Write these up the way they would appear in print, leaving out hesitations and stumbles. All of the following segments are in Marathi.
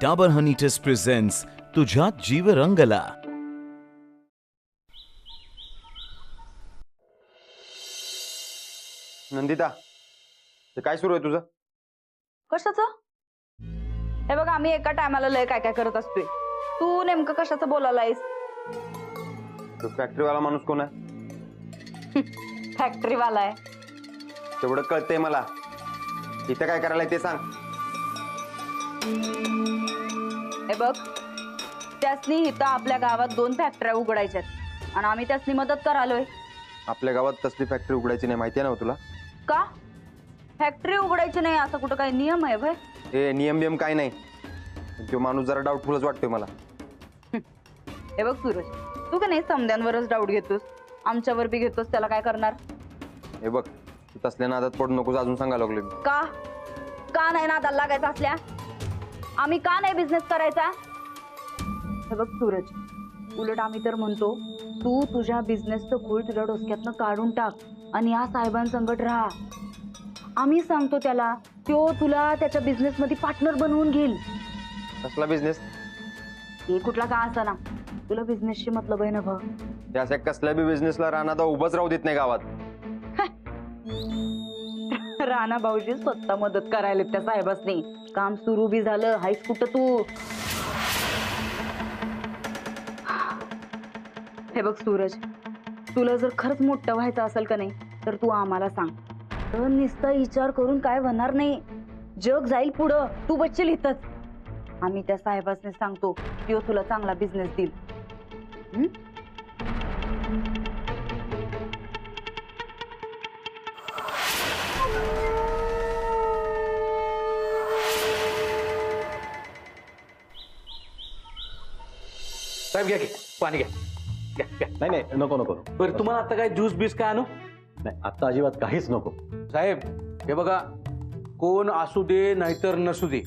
डाबर हनी टेस्ट प्रेझेंट्स तुझ्यात जीव रंगला. नंदिता, ते काय सुरू आहे तुझं? कशाचं? हे बघ, आम्ही एका टायमाला लय काय काय करत असतोय. तू नेमकं कशाचं बोलायलायस? तो फॅक्टरीवाला माणूस कोण आहे? फॅक्टरीवाला आहे. तेवढं कळतंय मला. इथे काय करायला ते सांग. हे बघ, त्यासनी इथं आपल्या गावात 2 फॅक्टऱ्या उघडायच्यात आणि आम्ही त्यासनी मदत करालोय. आपल्या गावात तसली फॅक्टरी उघडायची नाही, माहिती आहे ना तुला? का? फॅक्टरी उघडायची नाही असं कुठं काही नियम आहे भाई? हे नियम बियम काय नाही. तो माणूस जरा डाऊटफुलच वाटतोय मला. हे बघ सूरज, तू का नाही समद्यांवरच डाऊट घेतोस, आमच्यावर बी घेतोस, त्याला काय करणार? हे बघ, तू तसल्या नादात पडू नकोस अजून सांगायला लागलो मी. का का नाही नादाला लागायचा असल्या? आम्ही का नाही बिझनेस करायचा? हे बघ सूरज, उलट आम्ही तर म्हणतो तू तुझ्या बिझनेसचं खूळ तुझ्या डोसक्यातनं काढून टाक आणि या साहेबांसंगत राहा. आम्ही सांगतो त्याला, तो तुला त्याच्या बिझनेस मध्ये पार्टनर बनवून घेईल. कसला बिझनेस? हे कुठला का असा ना, तुला बिझनेसशी मतलब आहे ना भाऊ? त्या कसल्या बी बिझनेसला राहणार उभंच राहू देत नाही गावात. राणा भाऊजी स्वतः मदत करायला त्या साहेबांनी. काम सुरू बी झालं. हायस कुठं तू? हे बघ सूरज, तुला जर खरंच मोठं व्हायचं असेल का नाही तर तू आम्हाला सांग. तर नुसता विचार करून काय होणार नाही. जग जाईल पुढं, तू बसशील इथंच. आम्ही त्या साहेबांनी सांगतो, तो तुला चांगला बिझनेस देईल. साहेब घ्या की पाणी घ्या. नाही नाही, नको नको. बरं, तुम्हाला आता काय ज्यूस बीस काय आणू? नाही, आता अजिबात काहीच नको. साहेब हे बघा, कोण असू दे नाहीतर नसू दे,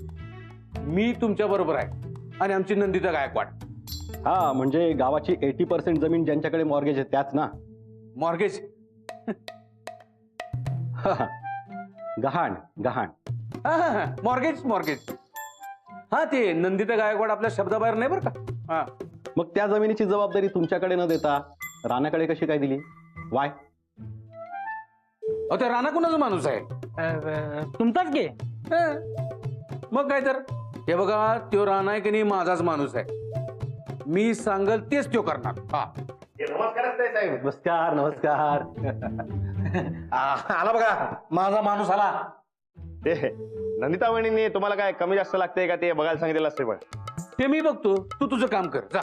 मी तुमच्या बरोबर आहे आणि आमची नंदिता गायकवाड. हा, म्हणजे गावाची 80% जमीन ज्यांच्याकडे मॉर्गेज आहे त्याच ना? मॉर्गेज? गहाण गहाण. Mortgage mortgage. हा, ते नंदिता गायकवाड आपल्या शब्दाबाहेर नाही बरं का. हा, मग त्या जमिनीची जबाबदारी तुमच्याकडे न देता राणाकडे कशी काय दिली? वाय? ते राणा कुणाचा माणूस आहे? तुमचाच घे. मग काय तर. हे बघा, त्यो राणा आहे की नाही माझाच माणूस आहे. मी सांगल तेच त्यो करणार. हा, नमस्कार नमस्कार. आला बघा माझा माणूस आला. ते नंदिता वहिनींनी तुम्हाला काय कमी जास्त लागतंय का ते बघायला सांगितलेलं असते. पण ते मी बघतो, तू तुझं काम कर जा.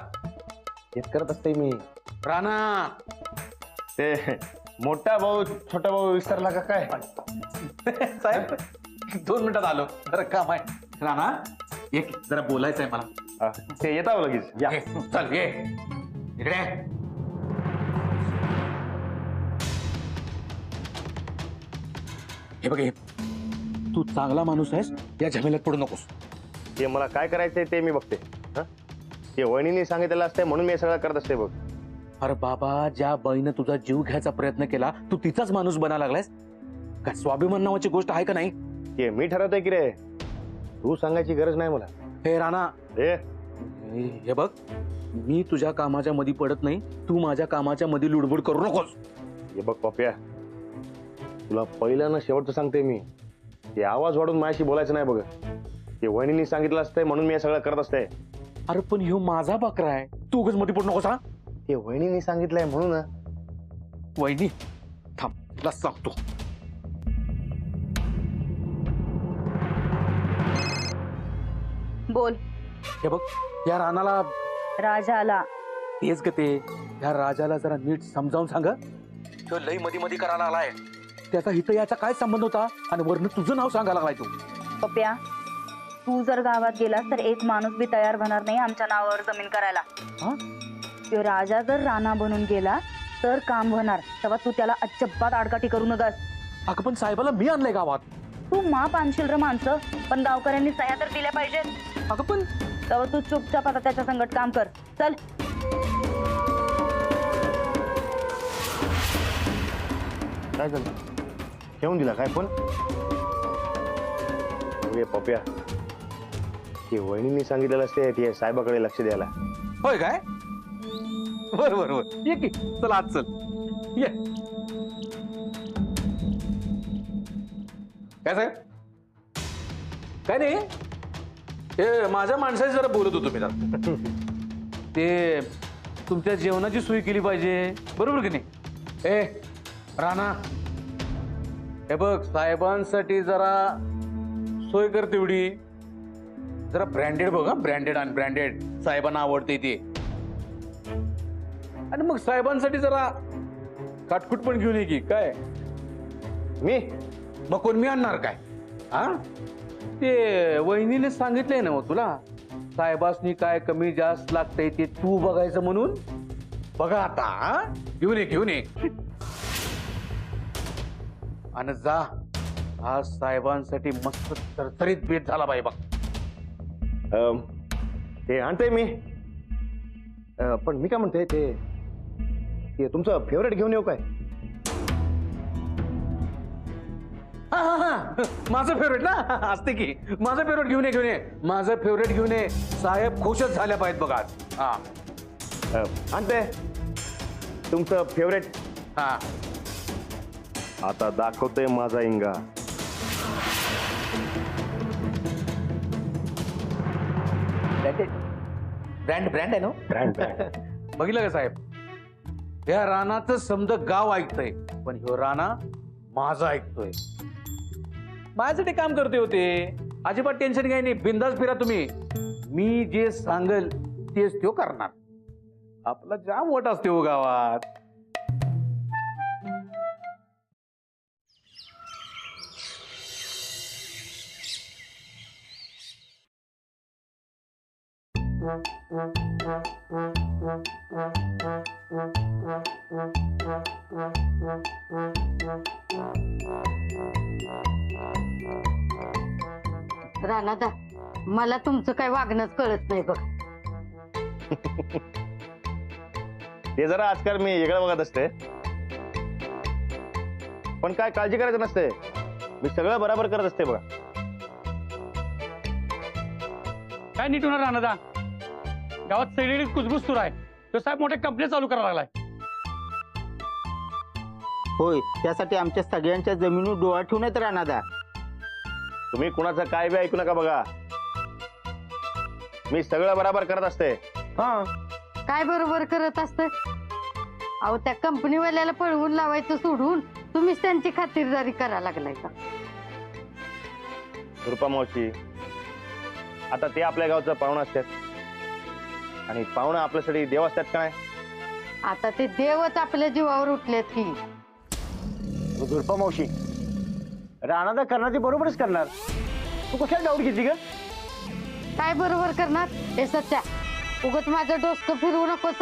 हेच करत असते मी. राणा, ते मोठा भाऊ छोटा भाऊ विसरला का काय? साहेब 2 मिनिटात आलो, जरा काम आहे. राणा, एक जरा बोलायचं आहे मला. ते येताव लगेच. या. चल ये इकडे. हे बघ, तू चांगला माणूस आहेस, या झमेल्यात पडू नकोस. ते मला काय करायचंय ते मी बघते. ते वहिनीने सांगितलेलं असते म्हणून मी हे सगळं करत असते बघ. अरे बाबा, ज्या बाईनं तुझा जीव घ्यायचा प्रयत्न केला, तू तिचाच माणूस बनायला लागलायस. काय स्वाभिमान नावाची गोष्ट आहे का नाही? ते मी ठरवतोय की रे, तू सांगायची गरज नाही मला. हे राणा, हे बघ, मी तुझ्या कामाच्या मध्ये पडत नाही, तू माझ्या कामाच्या मध्ये लुडबुड करू नकोस. हे बघ पप्या, तुला पहिल्यानं शेवटचं सांगते मी, ते आवाज वाढून माझ्याशी बोलायचं नाही बघ. ते वहिनीने सांगितलं असतंय म्हणून मी हे सगळं करत असते. अरे पण ह्यो माझा बकरा आहे, तू उगाच मध्ये पडू नकोस. हा, ते वहिनीने सांगितलंय म्हणून. वहिनी थांब, तुला सांगतो. बोल. हे बघ, या राणाला, राजाला तेच ग ते, या राजाला जरा नीट समजावून सांग. तो लई मध्ये मध्ये करायला आलाय. त्याचा हित याचा काय संबंध होता आणि वरनं तुझं नाव सांगायला लागलाय तू. पप्या, तू जर गावात गेलास तर एक माणूस बी तयार होणार नाही आमच्या नावावर जमीन करायला. तो राजा जर राणा बनून गेला तर काम होणार. तेव्हा तू त्याला अजिबात आडकाठी करू नकस. अगं पण साहेबाला मी आणलंय गावात. तू माप आणशील रे माणसं, पण गावकऱ्यांनी सह्या तर दिल्या पाहिजेत. अगं पण तेव्हा तू चुपचाप आता त्याच्या संगत काम कर. चल. काय झालं? ठेवून दिला काय फोन? पप्या, की वहिनींनी सांगितलेलं असते ते साहेबाकडे लक्ष द्यायला. होय काय? बर बर बर, ये की, चल आज चल, ये. काय साहेब? काय नाही, हे माझ्या माणसाशी जरा बोलत होतो मी जरा. ते तुमच्या जेवणाची सोय केली पाहिजे, बरोबर की नाही? ए राणा, हे बघ, साहेबांसाठी जरा सोय कर तेवढी. जरा ब्रँडेड बघ, ब्रँडेड आणि ब्रँडेड साहेबांना आवडते ते. आणि मग साहेबांसाठी जरा काटकुट पण घेऊन ये की. काय मी मग कोण मी आणणार काय? हा, ते वहिनीने सांगितलंय ना मग तुला, साहेबासनी काय कमी जास्त लागतंय ते तू बघायचं म्हणून. बघा आता, हा? घेऊन ये घेऊन ये. आणि जा, आज साहेबांसाठी मस्त तरतरीत भेट झाला बाई बघ. ते आणतोय मी. पण मी काय म्हणते, ते तुमचं फेवरेट घेऊन येऊ काय? हा हा हा, माझं फेवरेट ना, असते की. माझं फेवरेट घेऊन ये घेऊन ये, माझं फेवरेट घेऊन ये. साहेब खुशच झाल्या पाहिजेत बघा आज. हा आणते तुमचं फेवरेट. हा, आता दाखवतोय माझा इंगा. ब्रँड ब्रँड आहे ना. ब्रँड बघितलं का साहेब, या रानाचं समज गाव ऐकतंय, पण ह्यो राणा माझा ऐकतोय. माझ्यासाठी काम करते होते, अजिबात टेन्शन काही नाही. बिंदास फिरा तुम्ही. मी जे सांगल तेच तो करणार. आपला जाम वट असते हो गावात. राणादा, मला तुमचं काय वागणंच कळत नाही बघ. ते जरा आजकाल मी वेगळं बघत असते, पण काय काळजी करायचं नसते. मी सगळं बरोबर करत असते बघा. काय नीट होणार राहणार गावात सगळीकडे कुजबुज सुरू आहे. तो साहेब मोठ्या कंपन्या चालू करायला लागलाय. होय, त्यासाठी आमच्या सगळ्यांच्या जमिनी डोळा ठेवून आहेत राणादा. तुम्ही कुणाचं काय बी ऐकू नका बघा. मी सगळं बरोबर करत असते. हा, काय बरोबर करत असत? अहो, त्या कंपनीवाल्याला पळवून लावायचं सोडून तुम्हीच त्यांची खातिरदारी करायला लागलाय का? रुपा मावशी, आता ते आपल्या गावचं पाहुणं असतात, आणि पाहुणं आपल्यासाठी देव असतात का नाही? आता ते देवच आपल्या जीवावर उठलेत की. दुर्पा मावशी, राणादा करणार ते बरोबरच करणार. तू कशाला डाऊट घेतली ग? काय बरोबर करणार? हे सच्चा, उगत माझं डोसकं फिरवू नकोस.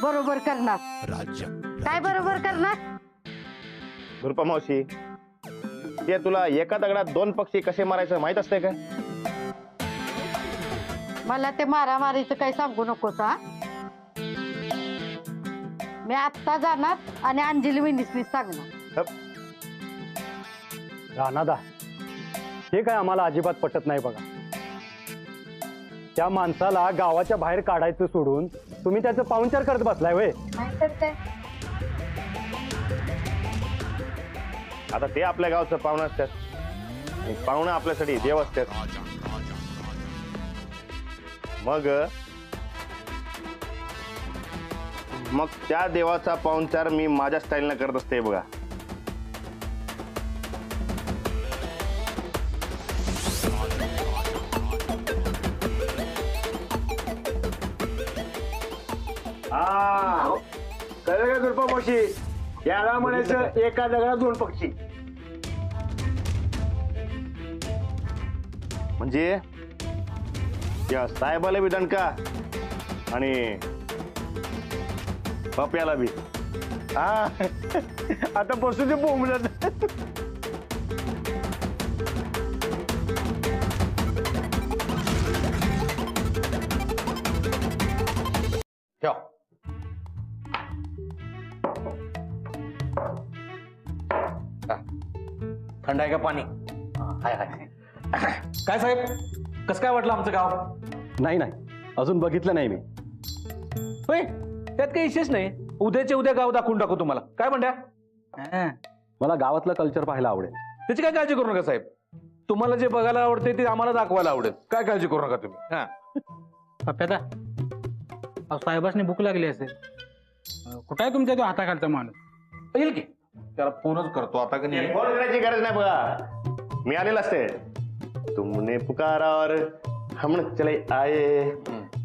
बरोबर करणार. काय बरोबर करणार? रुपा मावशी, ते तुला एका दगडात दोन पक्षी कसे मारायचं माहित असते का? मला ते मारामारीचं काही सांगू नकोस. हा, मी आत्ता जाणार आणि अंजली वहिनीसनी सांगणार. राणादा, हे काय आम्हाला अजिबात पटत नाही बघा. त्या माणसाला गावाच्या बाहेर काढायचं सोडून तुम्ही त्याचं पाहुणचार करत बसलाय वय. आता ते आपल्या गावचं पाहुणं असतात, आणि पाहुणं आपल्यासाठी देव असतात. मग त्या देवाचा पाहुणचार मी माझ्या स्टाईलनं करत असते बघा. कळलं का दुर्पा मावशी? याला म्हणायचं एका दगडात दोन पक्षी. म्हणजे त्या साहेबाला बी दणका आणि पप्याला बी. हा, आता बसू दे बोंबलत. ठेव. थंड आहे का पाणी? हाय हाय. काय साहेब, कसं काय वाटलं आमचं गाव? नाही नाही, अजून बघितलं नाही मी. होय, त्यात काही विशेष नाही. उद्याच्या उद्या गाव दाखवून टाकू तुम्हाला. काय म्हणता? हा. मला गावातलं कल्चर पाहायला आवडेल. त्याची काय काळजी करू नका साहेब. तुम्हाला जे बघायला आवडते ते आम्हाला दाखवायला आवडेल. काय काळजी करू नका तुम्ही. हा. पप्प्यादा, अहो साहेबासनी भूक लागली असेल. कुठं आहे तुमच्या तो हाताखालचा माणूस? येईल की त्याला फोनच करतो आता की नाही. फोन करायची गरज नाही बघा, मी आलेला असते. तुमने पुकारा और हम चले आए.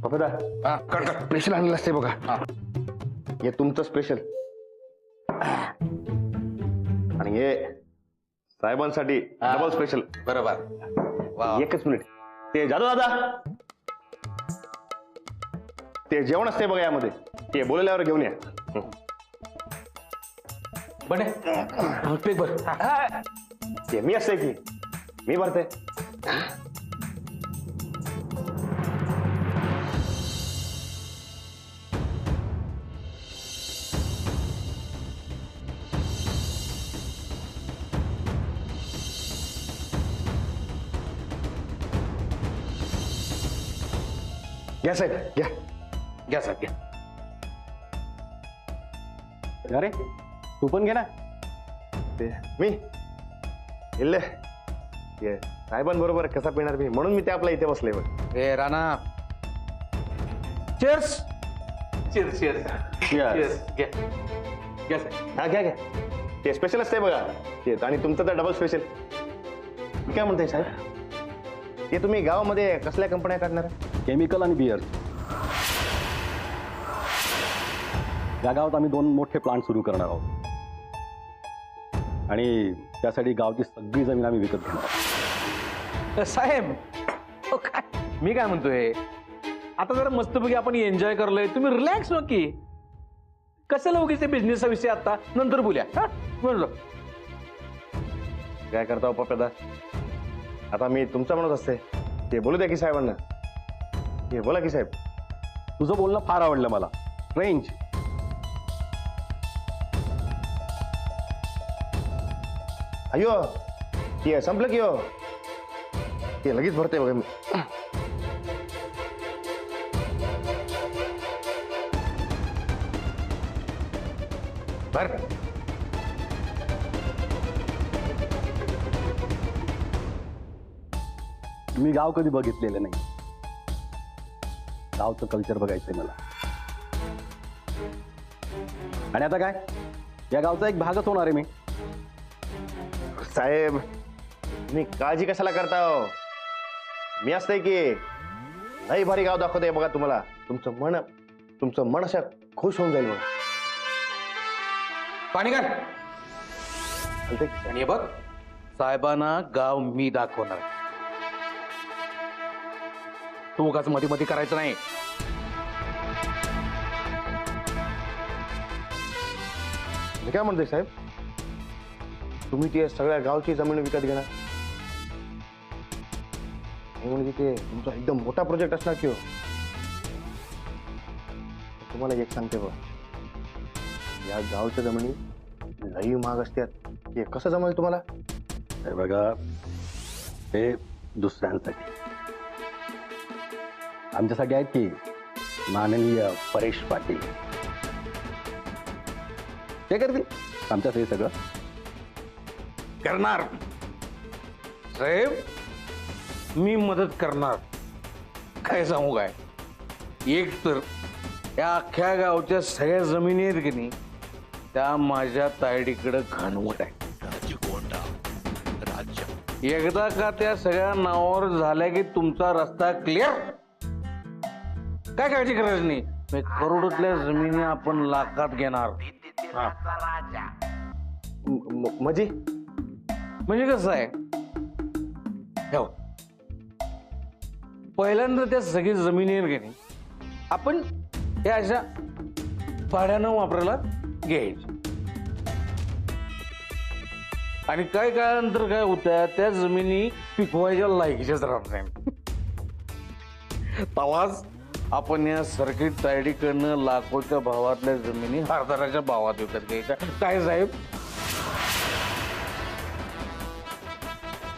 पप्पादा हा, कर कर. स्पेशल आणलेलं असते बघा. हे तुमचं स्पेशल आणि हे साहेबांसाठी डबल स्पेशल. बरोबर. वा. एकच मिनिट. ते जाधव दादा, ते जेवण असते बघा यामध्ये, ते बोलल्यावर घेऊन या. बने पेक बर. ते मी असते की मी भरते. घ्या साहेब घ्या. घ्या साहेब घ्या. अरे तू पण घे ना. ते मी इल्ले ते साहेबांबरोबर कसा पिणार मी, म्हणून मी ते आपल्या इथे बसले बघ. ए Rana, chairs. Chairs chairs chairs. घ्या घ्या साहेब. हा घ्या घ्या. ते स्पेशल असते बघा ते, आणि तुमचं तर डबल स्पेशल. मी काय म्हणते साहेब, ते तुम्ही गावामध्ये कसल्या कंपन्या काढणार? केमिकल आणि बियर. या गावात आम्ही 2 मोठे प्लांट सुरू करणार आहोत आणि त्यासाठी गावची सगळी जमीन आम्ही विकत घेणार आहोत. साहेब ओ काय मी काय म्हणतोय, आता जरा मस्तपैकी आपण एन्जॉय करलोय. तुम्ही रिलॅक्स हो की. कशाला उगीच बिझनेसचा विषय आता नंतर बोलूया. हा म्हणलो. काय करता हो पप्पादा, आता मी तुमचा म्हणत असते. ते बोलू द्या की साहेबांना. हे बोला की साहेब. तुझं बोलणं फार आवडलं मला. रेंज अयो ते संपलं की हो, ते लगेच भरते बघा मी. बर. मी गाव कधी बघितलेलं नाही. गावचं कल्चर बघायचंय मला. आणि आता काय, या गावचा एक भागच होणार आहे मी. साहेब तुम्ही काळजी कशाला करता हो, मी असतंय की लई भारी गाव दाखवतोय बघा तुम्हाला. तुमचं मन असं खुश होऊन जाईल बघा. पाणी घाल. चालतंय की? आणि हे बघ, साहेबांना गाव मी दाखवणार. तू उगाच मध्ये मध्ये करायचं नाही. मी काय म्हणतोय साहेब, तुम्ही ते सगळ्या गावची जमीन विकत घेणार म्हणजे ते तुमचा एकदम मोठा प्रोजेक्ट असणार की हो. तुम्हाला एक सांगते बघ, या गावच्या जमिनी लई महाग असतात. हे कसं जमेल तुम्हाला? हे बघा, हे दुसऱ्यांसाठी. आमच्यासाठी आहेत की माननीय परेश पाटील. ते करतील आमच्यासाठी सगळं. करणार साहेब, मी मदत करणार. काय सांगू काय, एक तर या अख्ख्या गावच्या सगळ्या जमिनी आहेत की नाही, त्या माझ्या तायडीकडे घाणवट आहे. एकदा का त्या सगळ्या नावावर झाल्या की तुमचा रस्ता क्लिअर. काय काळजी करायची नाही. मी करोडोतल्या जमिनी आपण लाखात घेणार. म्हणजे म्हणजे कसं आहे, ठेव पहिल्यांदा त्या सगळी जमिनी घेणे आपण त्या अशा भाड्यानं वापरायला घ्यायची. आणि काय काळानंतर काय होत्या, त्या जमिनी पिकवायच्या लायकीच्याच राहत नाही. तवाच आपण या सर्किट तायडीकडनं लाखोच्या भावातल्या जमिनी हरदाराच्या भावात विकत घ्यायच्या. काय साहेब?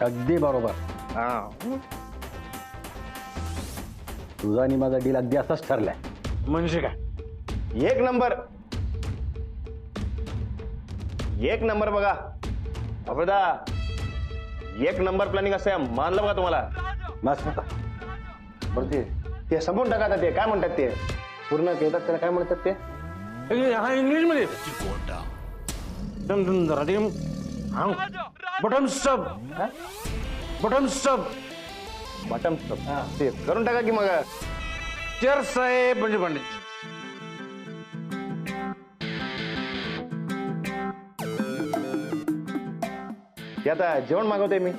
अगदी बरोबर. हा. तुझा आणि माझा डील अगदी असाच ठरलाय. म्हणजे काय? एक नंबर, एक नंबर बघा अबदा, एक नंबर प्लॅनिंग असं मानलं बघा तुम्हाला. मस्त. बरं ते संपून टाका आता. ते काय म्हणतात ते पूर्ण घेतात त्याला काय म्हणतात ते? हा इंग्लिश मध्ये button stub, button stub, bottom ते करून टाका की मग. चेअर साहेब म्हणजे पंडित. ते आता जेवण मागवतोय मी.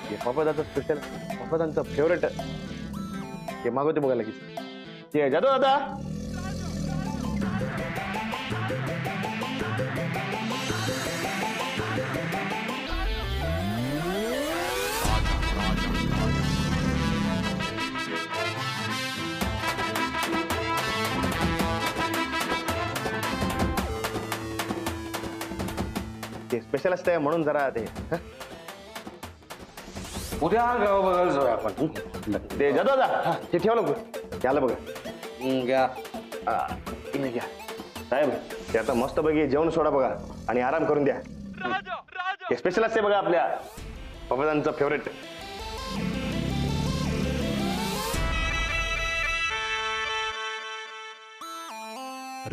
ते पापदाचं स्पेशल, पापदांचं फेवरेट ते मागवते बघा लगेच. ते जातो दादा. ते स्पेशल असतंय म्हणून जरा ते उद्या गाव बघायला जाऊया आपण. ते जातो दादा. ते ठेवलं बघ. त्याला बघा. घ्या. इकडे घ्या साहेब. ते आता मस्त पैकी जेवण सोडा बघा आणि आराम करून द्या. हे स्पेशल असते बघा आपल्या पपदांचं फेवरेट.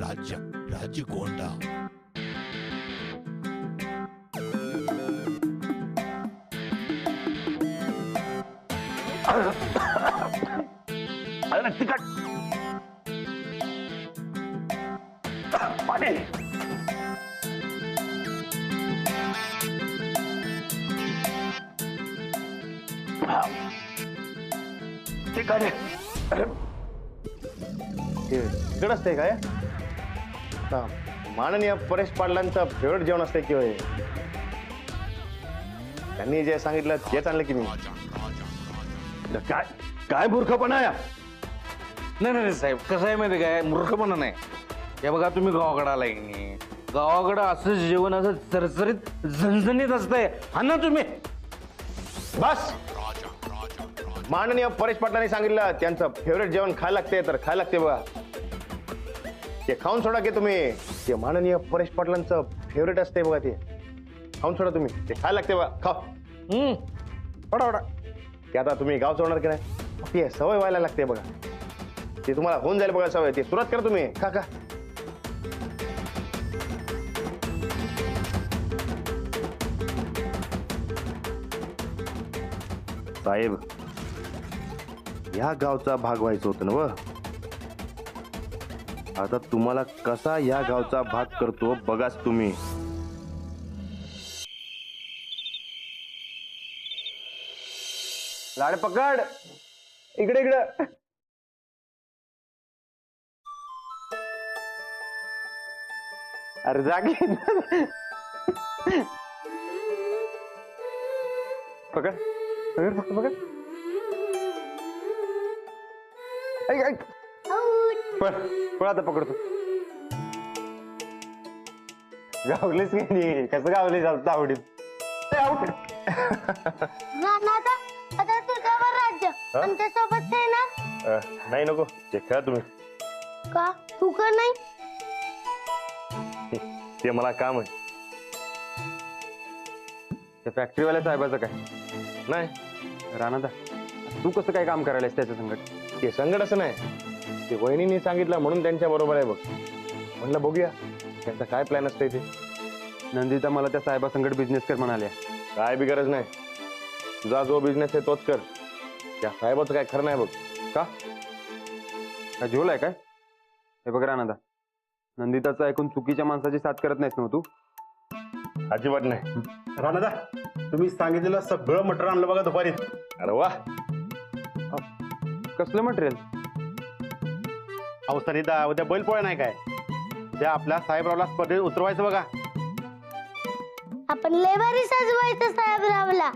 राज्य गोंडा. तिखट पाणी. तिखट तिखट असते काय? माननीय परेश पाटलांचं फेवरेट जेवण असते किंवा त्यांनी जे सांगितलं तेच आणलं की मी. काय काय मूर्खपणा आहे? नाही नाही साहेब, कसं आहे माहिती काय, मूर्खपणा नाही. हे बघा तुम्ही गावाकडे आलाय की नाही, गावाकडं असं जेवण असं चरचरीत झणझणीत असतंय. हा ना तुम्ही. बस. माननीय परेश पाटलांनी सांगितलं त्यांचं फेवरेट जेवण खायला लागते तर खायला लागते बघा. ते खाऊन सोडा की तुम्ही. ते माननीय परेश पाटलांचं फेवरेट असते बघा. ते खाऊन सोडा तुम्ही. ते खायला लागते बघा. खाऊ. पडा ते आता तुम्ही गाव सोडणार की नाही, ते सवय व्हायला लागते बघा. ते तुम्हाला होऊन जाईल बघा सवय. ते सुरुवात करा तुम्ही. खा खा. साहेब या गावचा भाग व्हायचं होतं ना व. आता तुम्हाला कसा या गावचा भाग करतो बघाच तुम्ही. लाड पकड. इकडे इकडे. अरे जागे. पकड पकड पकड. ऐक ऐक. पळ आता पकडतो. गावलीच की नाही. कसं गावली चालतं आवडीत. आउट. आता तुझ्यावर राज्य आमच्यासोबत खेळणार नाही नको. ते खेळा तुम्ही. का? तू का नाही? ते मला काम आहे. त्या फॅक्टरीवाल्या साहेबाचं काय? नाही राणादा, तू कसं काय काम करायलास त्याचं संकट? ते संकट असं नाही. ते वहिनींनी सांगितलं म्हणून त्यांच्या बरोबर आहे बघ. म्हणलं बघूया त्यांचा काय प्लॅन असतंय ते. नंदिता मला त्या साहेबा संकट बिझनेस कर म्हणाल्या. काय बी गरज नाही. तुझा जो बिझनेस आहे तोच कर. त्या साहेबाचं काय खरं नाही बघ. का? काय झोल आहे काय? हे बघ राणादा, नंदिताचं ऐकून चुकीच्या माणसाची साथ करत नाहीस ना तू? अजिबात नाही. राणादा, तुम्ही सांगितलेलं सगळं मटेरियल आणलं बघा दुपारी. अरे वा. कसलं मटेरियल? अहो सरिता, उद्या बैलपोळ्या नाही काय, त्या आपल्या साहेबरावला स्पर्धेत उतरवायचं बघा. आपण लय भारी सजवायचं साहेबरावला.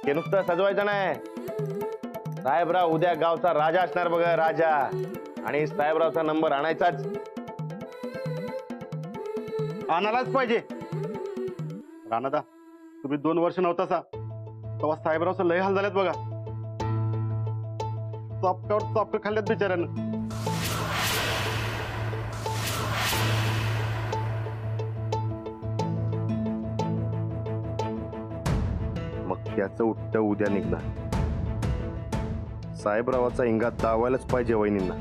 ते नुसतं सजवायचं नाही. साहेबराव उद्या गावचा राजा असणार बघा. राजा. आणि साहेबरावचा नंबर आणायचाच. आणायलाच पाहिजे. राणादा, तुम्ही 2 वर्ष नव्हता तेव्हा साहेबरावचं लय हाल झालेत बघा. चापकावर चापकं खाल्ल्यात बिचाऱ्यानं. मग त्याचं उठ्ठ उद्या निघणार. साहेबरावाचा इंगा दावायलाच पाहिजे वहिनींना.